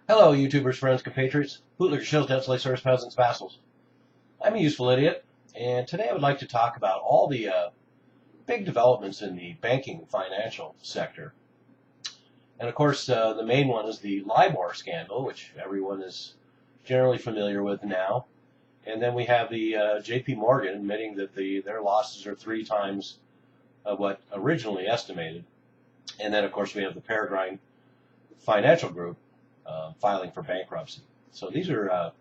Hello, YouTubers, friends, compatriots, bootlickers, shills, debts, lay service peasants, vassals. I'm a useful idiot, and today I would like to talk about all the big developments in the banking financial sector. And of course, the main one is the Libor scandal, which everyone is generally familiar with now. And then we have the J.P. Morgan admitting that their losses are 3 times what originally estimated. And then, of course, we have the Peregrine financial group filing for bankruptcy. So these are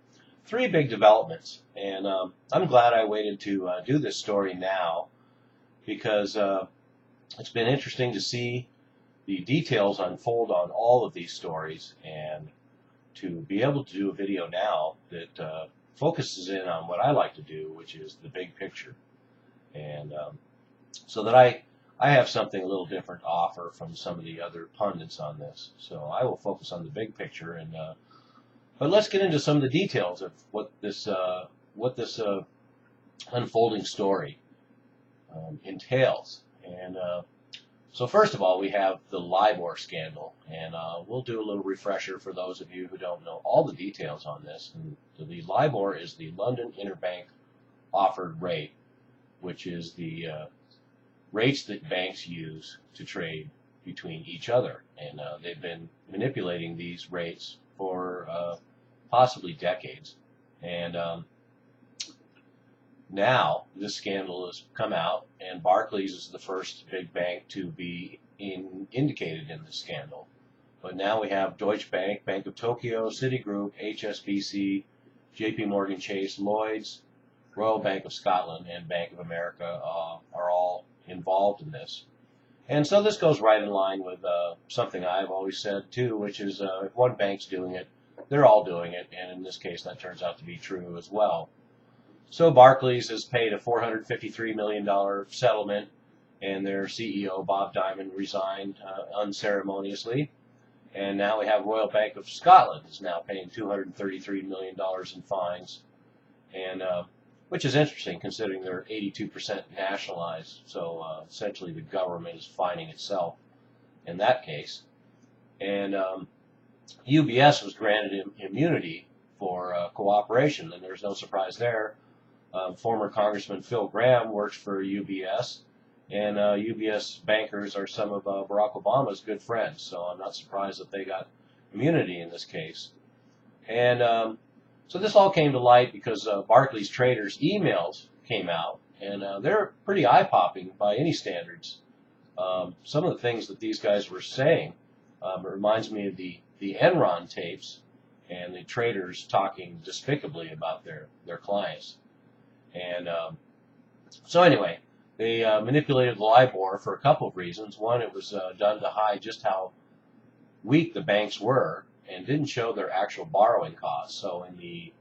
3 big developments, and I'm glad I waited to do this story now because it's been interesting to see the details unfold on all of these stories, and to be able to do a video now that focuses in on what I like to do, which is the big picture, and so that I have something a little different to offer from some of the other pundits on this. So I will focus on the big picture, and but let's get into some of the details of what this unfolding story entails. And so first of all, we have the Libor scandal, and we'll do a little refresher for those of you who don't know all the details on this. And the Libor is the London Interbank Offered Rate, which is the rates that banks use to trade between each other, and they've been manipulating these rates for possibly decades. And now this scandal has come out, and Barclays is the first big bank to be indicated in this scandal. But now we have Deutsche Bank, Bank of Tokyo, Citigroup, HSBC, J.P. Morgan Chase, Lloyds, Royal Bank of Scotland, and Bank of America are all involved in this. And so this goes right in line with something I've always said too, which is if one bank's doing it, they're all doing it, and in this case that turns out to be true as well. So Barclays has paid a $453 million settlement, and their CEO, Bob Diamond, resigned unceremoniously. And now we have Royal Bank of Scotland is now paying $233 million in fines, and which is interesting considering they're 82% nationalized. So essentially the government is fining itself in that case. And UBS was granted immunity for cooperation, and there's no surprise there. Former Congressman Phil Gramm works for UBS, and UBS bankers are some of Barack Obama's good friends, so I'm not surprised that they got immunity in this case. And so this all came to light because Barclays traders' emails came out, and they're pretty eye-popping by any standards. Some of the things that these guys were saying it reminds me of the Enron tapes and the traders talking despicably about their clients. And so anyway, they manipulated the Libor for a couple of reasons. One, it was done to hide just how weak the banks were, and didn't show their actual borrowing costs. So in the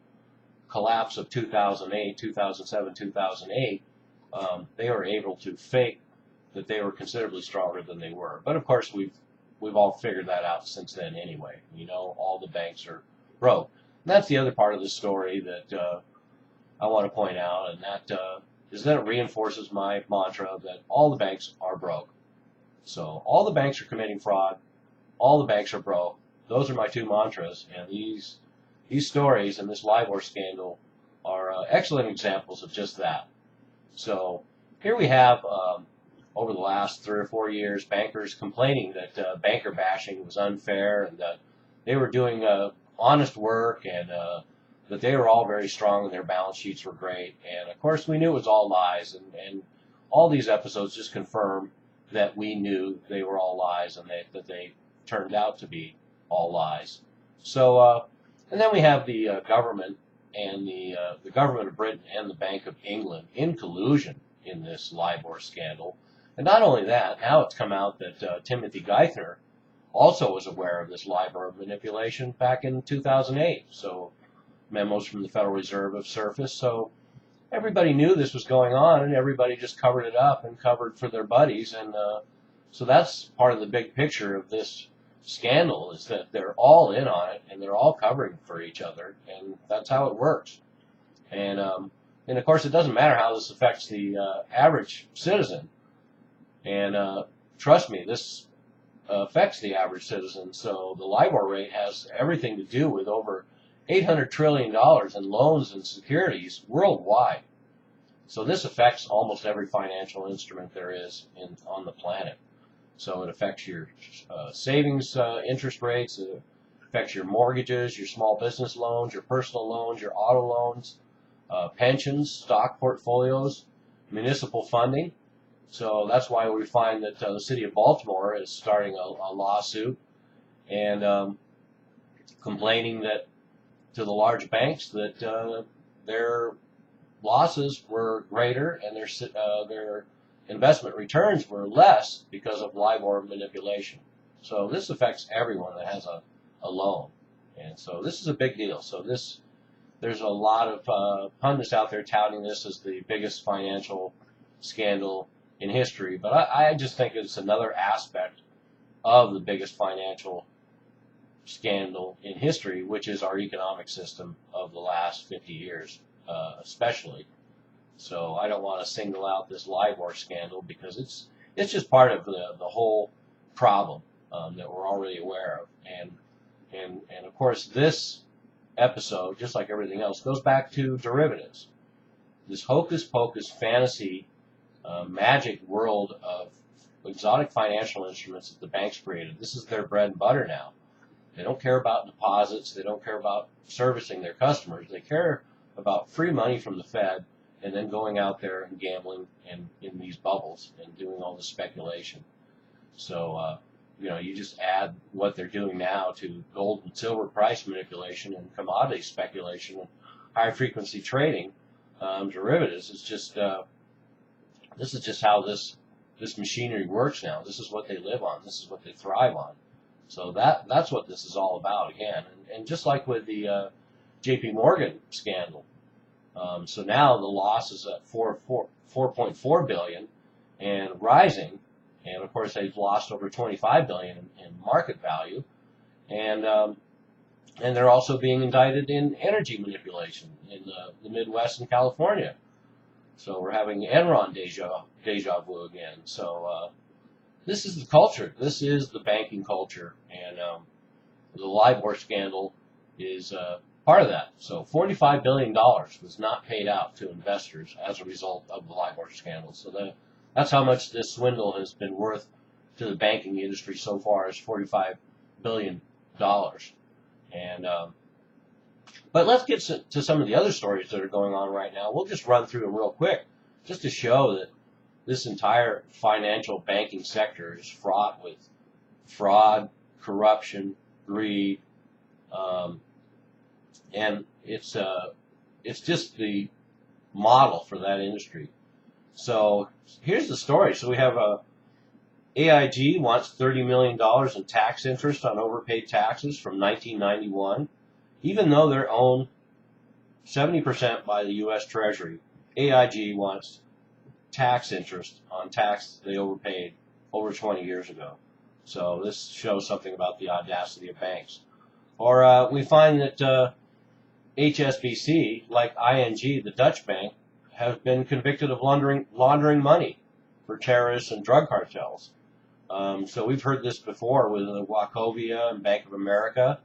collapse of 2008, 2007, 2008, they were able to fake that they were considerably stronger than they were. But of course, we've all figured that out since then anyway. You know, all the banks are broke. And that's the other part of the story that I want to point out, and that is that it reinforces my mantra that all the banks are broke. So all the banks are committing fraud. All the banks are broke. Those are my 2 mantras, and these stories and this Libor scandal are excellent examples of just that. So here we have, over the last 3 or 4 years, bankers complaining that banker bashing was unfair, and that they were doing honest work, and that they were all very strong and their balance sheets were great. And of course we knew it was all lies, and all these episodes just confirm that we knew they were all lies, and that they turned out to be all lies. So, and then we have the government and the government of Britain and the Bank of England in collusion in this Libor scandal. And not only that, now it's come out that Timothy Geithner also was aware of this Libor manipulation back in 2008. So memos from the Federal Reserve have surfaced. So everybody knew this was going on, and everybody just covered it up and covered for their buddies. And so that's part of the big picture of this scandal, is that they're all in on it, and they're all covering for each other, and that's how it works. And of course, it doesn't matter how this affects the average citizen. And trust me, this affects the average citizen. So the Libor rate has everything to do with over $800 trillion in loans and securities worldwide. So this affects almost every financial instrument there is on the planet. So it affects your savings interest rates, it affects your mortgages, your small business loans, your personal loans, your auto loans, pensions, stock portfolios, municipal funding. So that's why we find that the city of Baltimore is starting a lawsuit and complaining that to the large banks that their losses were greater and their investment returns were less because of LIBOR manipulation. So this affects everyone that has a loan, and so this is a big deal. So there's a lot of pundits out there touting this as the biggest financial scandal in history, but I just think it's another aspect of the biggest financial scandal in history, which is our economic system of the last 50 years, especially. So I don't want to single out this LIBOR scandal because it's just part of the whole problem that we're already aware of, and of course this episode, just like everything else, goes back to derivatives, this hocus pocus fantasy magic world of exotic financial instruments that the banks created. This is their bread and butter now. They don't care about deposits. They don't care about servicing their customers. They care about free money from the Fed and then going out there and gambling in these bubbles and doing all the speculation. So, you just add what they're doing now to gold and silver price manipulation and commodity speculation and high frequency trading, derivatives. It's just this is just how this machinery works now. This is what they live on. This is what they thrive on. So that's what this is all about again. And just like with the J.P. Morgan scandal, so now the loss is at 4.4 billion and rising. And of course they've lost over 25 billion in market value, and they're also being indicted in energy manipulation in the Midwest and California. So we're having Enron deja vu again. So this is the culture. This is the banking culture, and the LIBOR scandal is part of that. So $45 billion was not paid out to investors as a result of the LIBOR scandal. So that's how much this swindle has been worth to the banking industry so far, is $45 billion. And but let's get to some of the other stories that are going on right now. We'll just run through them real quick, just to show that this entire financial banking sector is fraught with fraud, corruption, greed, and it's just the model for that industry. So here's the story. So we have AIG wants $30 million in tax interest on overpaid taxes from 1991. Even though they're owned 70% by the U.S. Treasury, AIG wants tax interest on tax they overpaid over 20 years ago. So this shows something about the audacity of banks. Or we find that HSBC, like ING, the Dutch bank, have been convicted of laundering money for terrorists and drug cartels. So we've heard this before with Wachovia and Bank of America,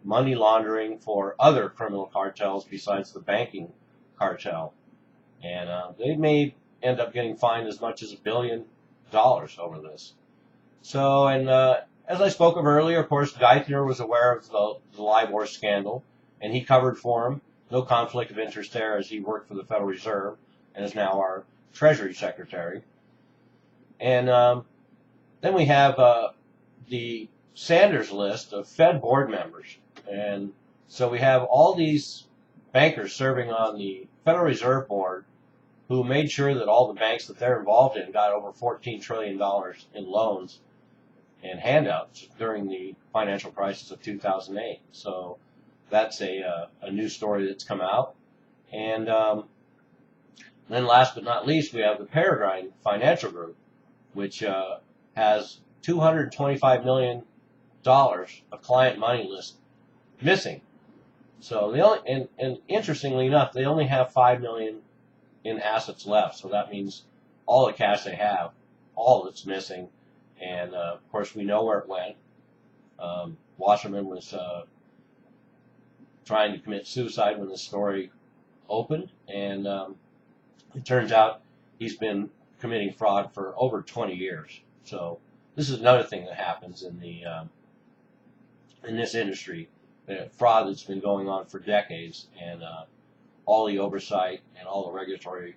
money laundering for other criminal cartels besides the banking cartel. And they may end up getting fined as much as $1 billion over this. So, and as I spoke of earlier, of course, Geithner was aware of the LIBOR scandal, and he covered for him. No conflict of interest there, as he worked for the Federal Reserve and is now our Treasury Secretary. And then we have the Sanders list of Fed board members. And so we have all these bankers serving on the Federal Reserve Board who made sure that all the banks that they're involved in got over $14 trillion in loans and handouts during the financial crisis of 2008. So that's a new story that's come out. And then last but not least, we have the Peregrine Financial Group, which has $225 million of client money list missing. So they only, and interestingly enough, they only have $5 million in assets left. So that means all the cash they have, all of it's missing, And of course, we know where it went. Wasserman was trying to commit suicide when the story opened, and it turns out he's been committing fraud for over 20 years. So this is another thing that happens in the in this industry, fraud that's been going on for decades, and all the oversight and all the regulatory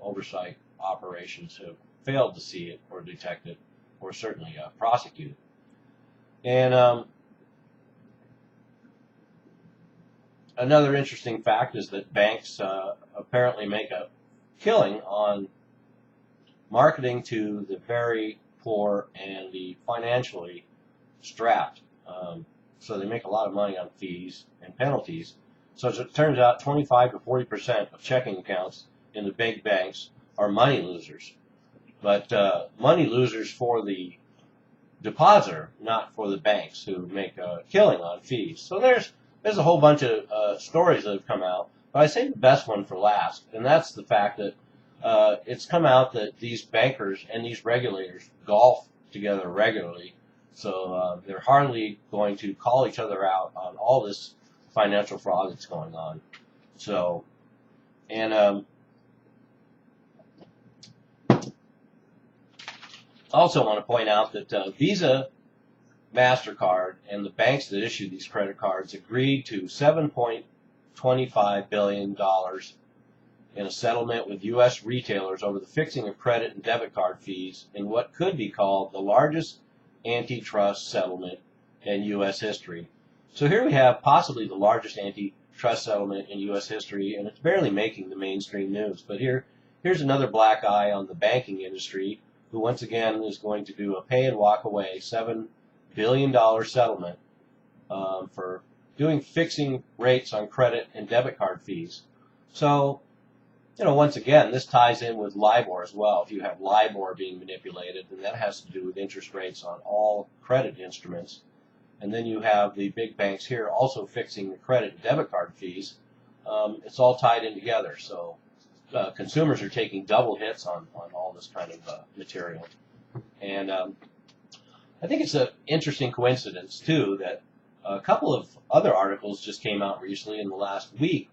oversight operations have failed to see it or detect it or certainly prosecute it. And another interesting fact is that banks apparently make a killing on marketing to the very poor and the financially strapped. So they make a lot of money on fees and penalties. So as it turns out, 25 to 40% of checking accounts in the big banks are money losers. But money losers for the depositor, not for the banks who make a killing on fees. So there's a whole bunch of stories that have come out, but I say the best one for last, and that's the fact that it's come out that these bankers and these regulators golf together regularly, so they're hardly going to call each other out on all this financial fraud that's going on. So, and also want to point out that Visa, MasterCard, and the banks that issue these credit cards agreed to $7.25 billion in a settlement with U.S. retailers over the fixing of credit and debit card fees in what could be called the largest antitrust settlement in U.S. history. So here we have possibly the largest antitrust settlement in U.S. history, and it's barely making the mainstream news. But here's another black eye on the banking industry, who once again is going to do a pay and walk away $7 billion settlement for fixing rates on credit and debit card fees. So, once again, this ties in with Libor as well. If you have Libor being manipulated, then that has to do with interest rates on all credit instruments. And then you have the big banks here also fixing the credit and debit card fees. It's all tied in together. So consumers are taking double hits on all this kind of material. And I think it's an interesting coincidence, too, that a couple of other articles just came out recently in the last week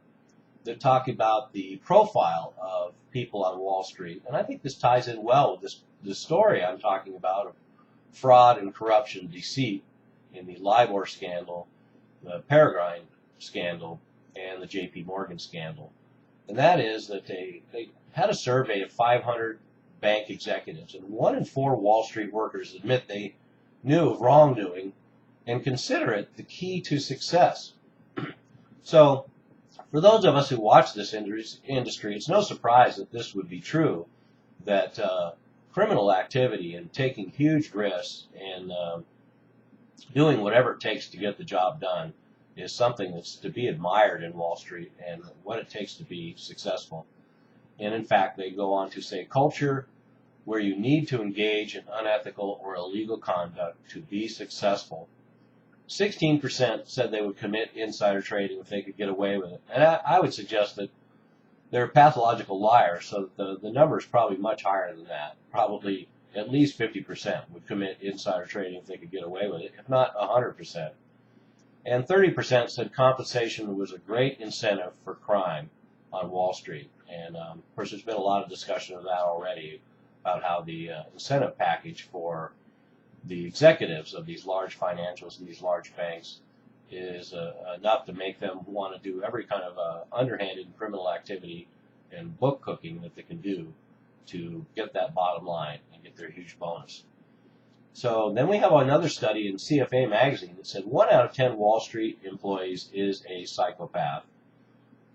that talk about the profile of people on Wall Street. And I think this ties in well with this story I'm talking about of fraud and corruption, deceit in the Libor scandal, the Peregrine scandal, and the J.P. Morgan scandal. And that is that they had a survey of 500 bank executives, and 1 in 4 Wall Street workers admit they knew of wrongdoing and consider it the key to success. So, for those of us who watch this industry, it's no surprise that this would be true, that criminal activity and taking huge risks and doing whatever it takes to get the job done is something that's to be admired in Wall Street and what it takes to be successful. And in fact, they go on to say culture where you need to engage in unethical or illegal conduct to be successful. 16% said they would commit insider trading if they could get away with it. And I would suggest that they're pathological liars, so the number is probably much higher than that. Probably at least 50% would commit insider trading if they could get away with it, if not 100%. And 30% said compensation was a great incentive for crime on Wall Street. And, of course, there's been a lot of discussion of that already, about how the incentive package for the executives of these large financials and these large banks is enough to make them want to do every kind of underhanded criminal activity and book cooking that they can do to get that bottom line and get their huge bonus. So then we have another study in CFA magazine that said 1 out of 10 Wall Street employees is a psychopath,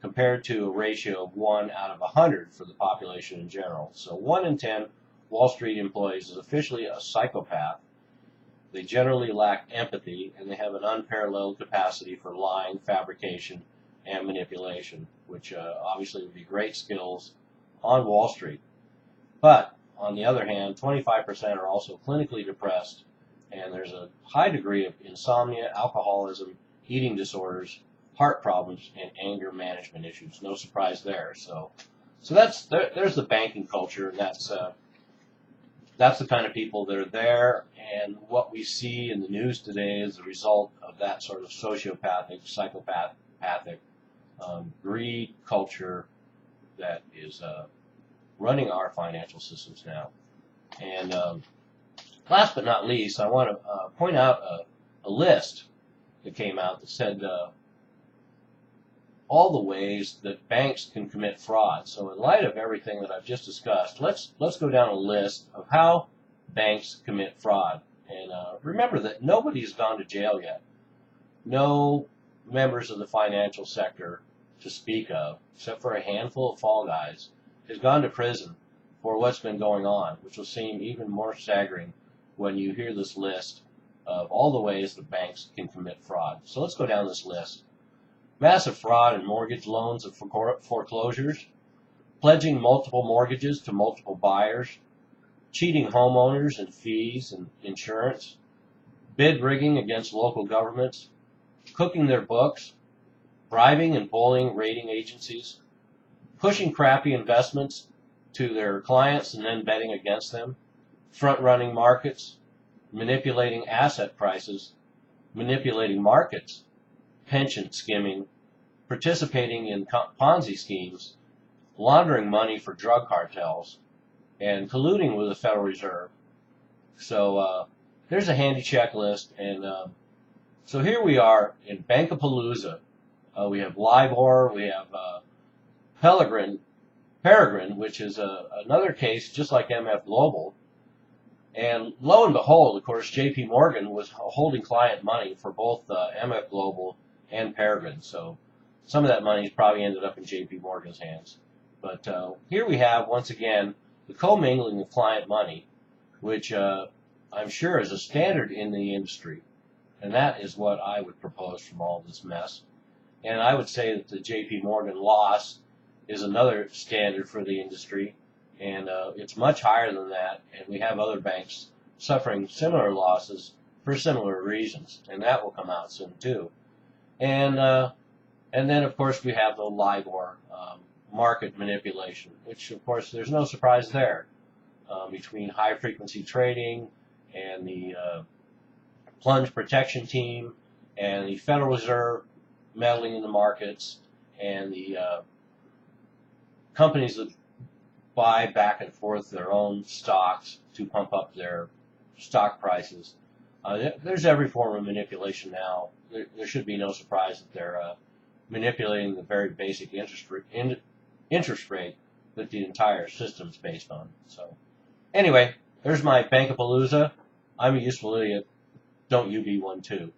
compared to a ratio of 1 out of 100 for the population in general. So 1 in 10 Wall Street employees is officially a psychopath. They generally lack empathy, and they have an unparalleled capacity for lying, fabrication, and manipulation, which obviously would be great skills on Wall Street. But, on the other hand, 25% are also clinically depressed, and there's a high degree of insomnia, alcoholism, eating disorders, heart problems, and anger management issues. No surprise there. So there's the banking culture, and that's that's the kind of people that are there, and what we see in the news today is the result of that sort of sociopathic, psychopathic greed culture that is running our financial systems now. And last but not least, I want to point out a list that came out that said all the ways that banks can commit fraud. So in light of everything that I've just discussed, let's go down a list of how banks commit fraud. And remember that nobody's gone to jail yet. No members of the financial sector to speak of, except for a handful of fall guys, has gone to prison for what's been going on, which will seem even more staggering when you hear this list of all the ways that banks can commit fraud. So let's go down this list. Massive fraud in mortgage loans and foreclosures, pledging multiple mortgages to multiple buyers, cheating homeowners in fees and insurance, bid rigging against local governments, cooking their books, bribing and bullying rating agencies, pushing crappy investments to their clients and then betting against them, front-running markets, manipulating asset prices, manipulating markets, pension skimming, participating in Ponzi schemes, laundering money for drug cartels, and colluding with the Federal Reserve. So there's a handy checklist, and so here we are in Banksterpalooza. We have Libor, we have Peregrine, which is another case just like MF Global. And lo and behold, of course, J.P. Morgan was holding client money for both MF Global and Peregrine. So some of that money probably ended up in J.P. Morgan's hands. But here we have, once again, the commingling of client money, which I'm sure is a standard in the industry. And that is what I would propose from all this mess. And I would say that the J.P. Morgan loss is another standard for the industry. And it's much higher than that. And we have other banks suffering similar losses for similar reasons. And that will come out soon, too. And then, of course, we have the Libor market manipulation, which, of course, there's no surprise there. Between high-frequency trading and the plunge protection team and the Federal Reserve meddling in the markets and the companies that buy back and forth their own stocks to pump up their stock prices. There's every form of manipulation now. There should be no surprise that they're manipulating the very basic interest rate that the entire system's based on. So anyway, there's my Banksterpalooza. I'm a useful idiot. Don't you be one too.